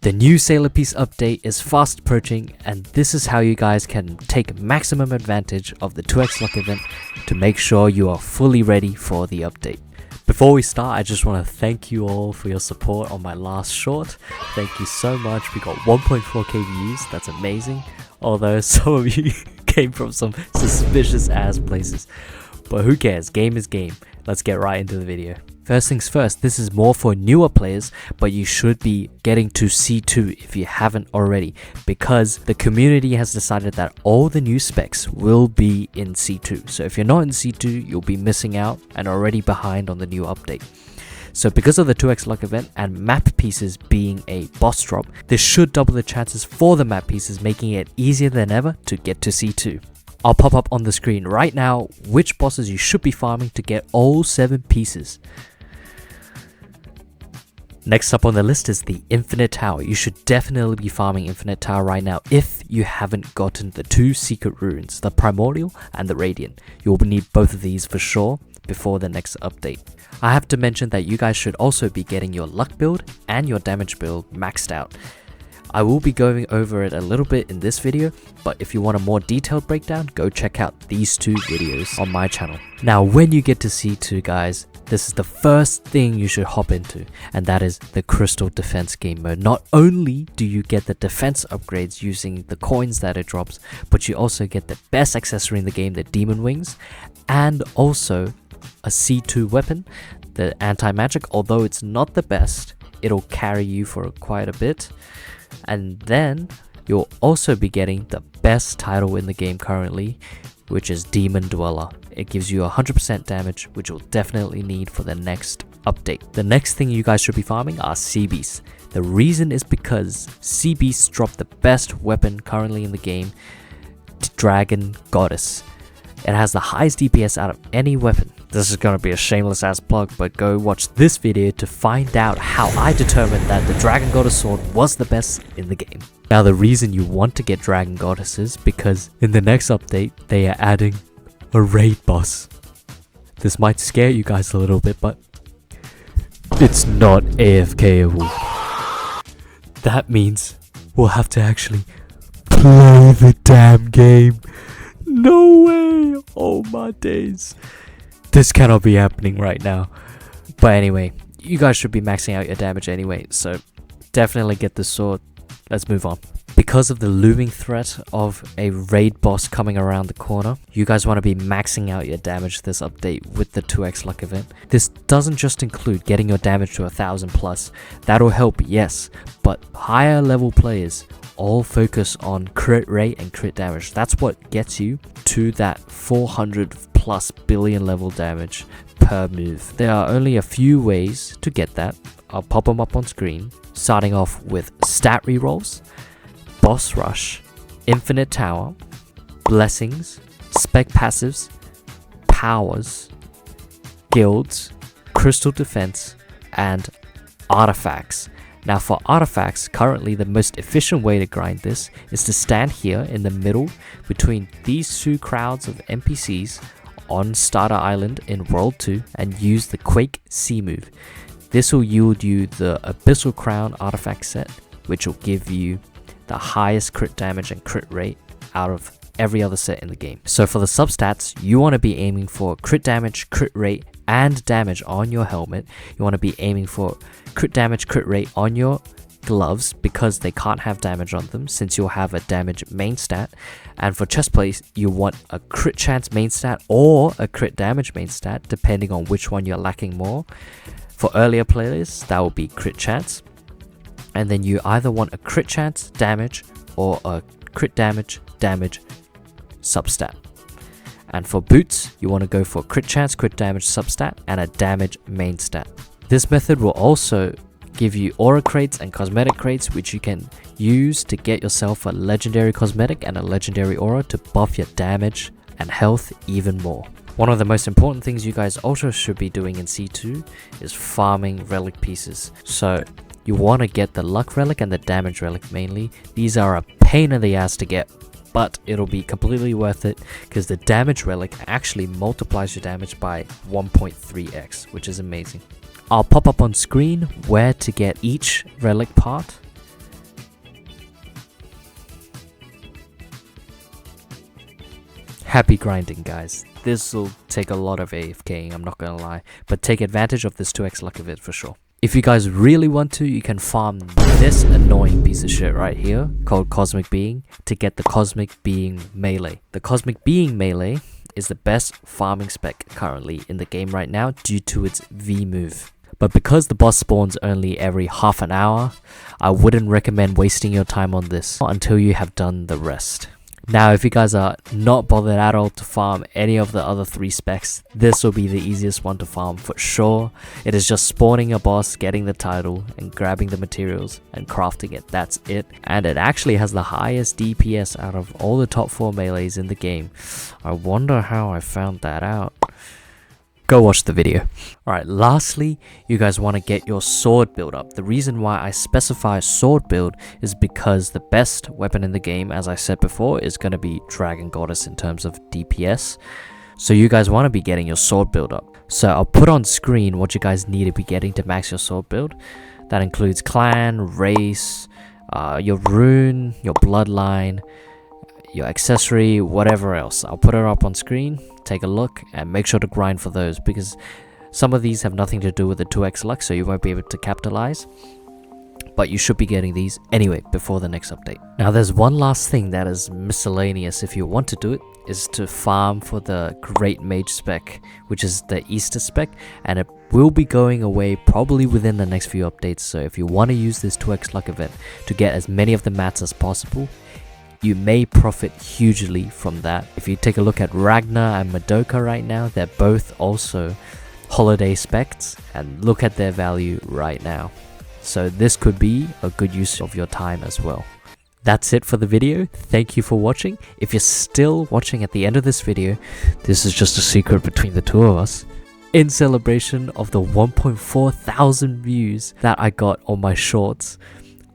The new Sailor Piece update is fast approaching, and this is how you guys can take maximum advantage of the 2x luck event to make sure you are fully ready for the update. Before we start, I just want to thank you all for your support on my last short. Thank you so much. We got 1.4k views, that's amazing. Although some of you came from some suspicious ass places. But who cares, game is game. Let's get right into the video. First things first, this is more for newer players, but you should be getting to C2 if you haven't already, because the community has decided that all the new specs will be in C2. So if you're not in C2, you'll be missing out and already behind on the new update. So because of the 2x luck event and map pieces being a boss drop, this should double the chances for the map pieces, making it easier than ever to get to C2. I'll pop up on the screen right now which bosses you should be farming to get all 7 pieces. Next up on the list is the Infinite Tower. You should definitely be farming Infinite Tower right now if you haven't gotten the 2 secret runes, the Primordial and the Radiant. You'll need both of these for sure before the next update. I have to mention that you guys should also be getting your luck build and your damage build maxed out. I will be going over it a little bit in this video, but if you want a more detailed breakdown, go check out these 2 videos on my channel. Now when you get to C2 guys, this is the first thing you should hop into, and that is the Crystal Defense game mode. Not only do you get the defense upgrades using the coins that it drops, but you also get the best accessory in the game, the Demon Wings, and also a C2 weapon, the anti-magic. Although it's not the best, it'll carry you for quite a bit. And then you'll also be getting the best title in the game currently, which is Demon Dweller. It gives you 100% damage, which you'll definitely need for the next update. The next thing you guys should be farming are Sea Beasts. The reason is because Sea Beasts drop the best weapon currently in the game, Dragon Goddess. It has the highest DPS out of any weapon. This is gonna be a shameless ass plug, but go watch this video to find out how I determined that the Dragon Goddess sword was the best in the game. Now the reason you want to get Dragon Goddess is because in the next update, they are adding a raid boss. This might scare you guys a little bit, but it's not AFKable. That means we'll have to actually play the damn game. No way! Oh my days. This cannot be happening right now. But anyway, you guys should be maxing out your damage anyway, so definitely get the sword. Let's move on. Because of the looming threat of a raid boss coming around the corner, you guys want to be maxing out your damage this update with the 2x luck event. This doesn't just include getting your damage to 1000 plus. That'll help, yes, but higher level players all focus on crit rate and crit damage. That's what gets you to that 400 plus billion level damage per move. There are only a few ways to get that. I'll pop them up on screen, starting off with stat rerolls, boss rush, infinite tower, blessings, spec passives, powers, guilds, crystal defense, and artifacts. Now for artifacts, currently the most efficient way to grind this is to stand here in the middle between these 2 crowds of NPCs on Starter Island in World 2 and use the Quake C move. This will yield you the Abyssal Crown artifact set, which will give you the highest crit damage and crit rate out of every other set in the game. So for the substats, you want to be aiming for crit damage, crit rate, and damage on your helmet. You want to be aiming for crit damage, crit rate on your gloves because they can't have damage on them since you'll have a damage main stat. And for chestplate, you want a crit chance main stat or a crit damage main stat depending on which one you're lacking more. For earlier players, that will be crit chance. And then you either want a crit chance damage or a crit damage substat. And for boots, you want to go for crit chance, crit damage substat, and a damage main stat. This method will also give you aura crates and cosmetic crates, which you can use to get yourself a legendary cosmetic and a legendary aura to buff your damage and health even more. One of the most important things you guys also should be doing in C2 is farming relic pieces. So you want to get the luck relic and the damage relic mainly. These are a pain in the ass to get, but it'll be completely worth it because the damage relic actually multiplies your damage by 1.3x, which is amazing. I'll pop up on screen where to get each relic part Happy grinding, guys. This will take a lot of AFKing, I'm not gonna lie, but take advantage of this 2x luck of it for sure. If you guys really want to, you can farm this annoying piece of shit right here called Cosmic Being to get the Cosmic Being melee. The Cosmic Being melee is the best farming spec currently in the game right now due to its V move. But because the boss spawns only every half an hour, I wouldn't recommend wasting your time on this until you have done the rest. Now, if you guys are not bothered at all to farm any of the other 3 specs, this will be the easiest one to farm for sure. It is just spawning a boss, getting the title, and grabbing the materials and crafting it. That's it. And it actually has the highest DPS out of all the top 4 melees in the game. I wonder how I found that out. Go watch the video. Alright, lastly, you guys want to get your sword build up. The reason why I specify sword build is because the best weapon in the game, as I said before, is going to be Dragon Goddess in terms of DPS. So you guys want to be getting your sword build up. So I'll put on screen what you guys need to be getting to max your sword build. That includes clan, race, your rune, your bloodline, your accessory, whatever else. I'll put it up on screen, take a look, and make sure to grind for those because some of these have nothing to do with the 2x luck, so you won't be able to capitalize. But you should be getting these anyway before the next update. Now there's one last thing that is miscellaneous if you want to do it, is to farm for the Great Mage spec, which is the Easter spec, and it will be going away probably within the next few updates. So if you want to use this 2x luck event to get as many of the mats as possible, you may profit hugely from that. If you take a look at Ragnar and Madoka right now, they're both also holiday specs, and look at their value right now. So this could be a good use of your time as well. That's it for the video. Thank you for watching. If you're still watching at the end of this video, this is just a secret between the two of us. In celebration of the 1.4 thousand views that I got on my shorts,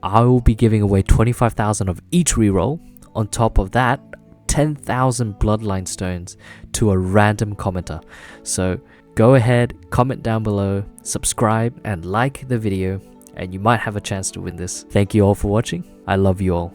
I will be giving away 25,000 of each reroll. On top of that, 10,000 bloodline stones to a random commenter. So go ahead, comment down below, subscribe and like the video, and you might have a chance to win this. Thank you all for watching. I love you all.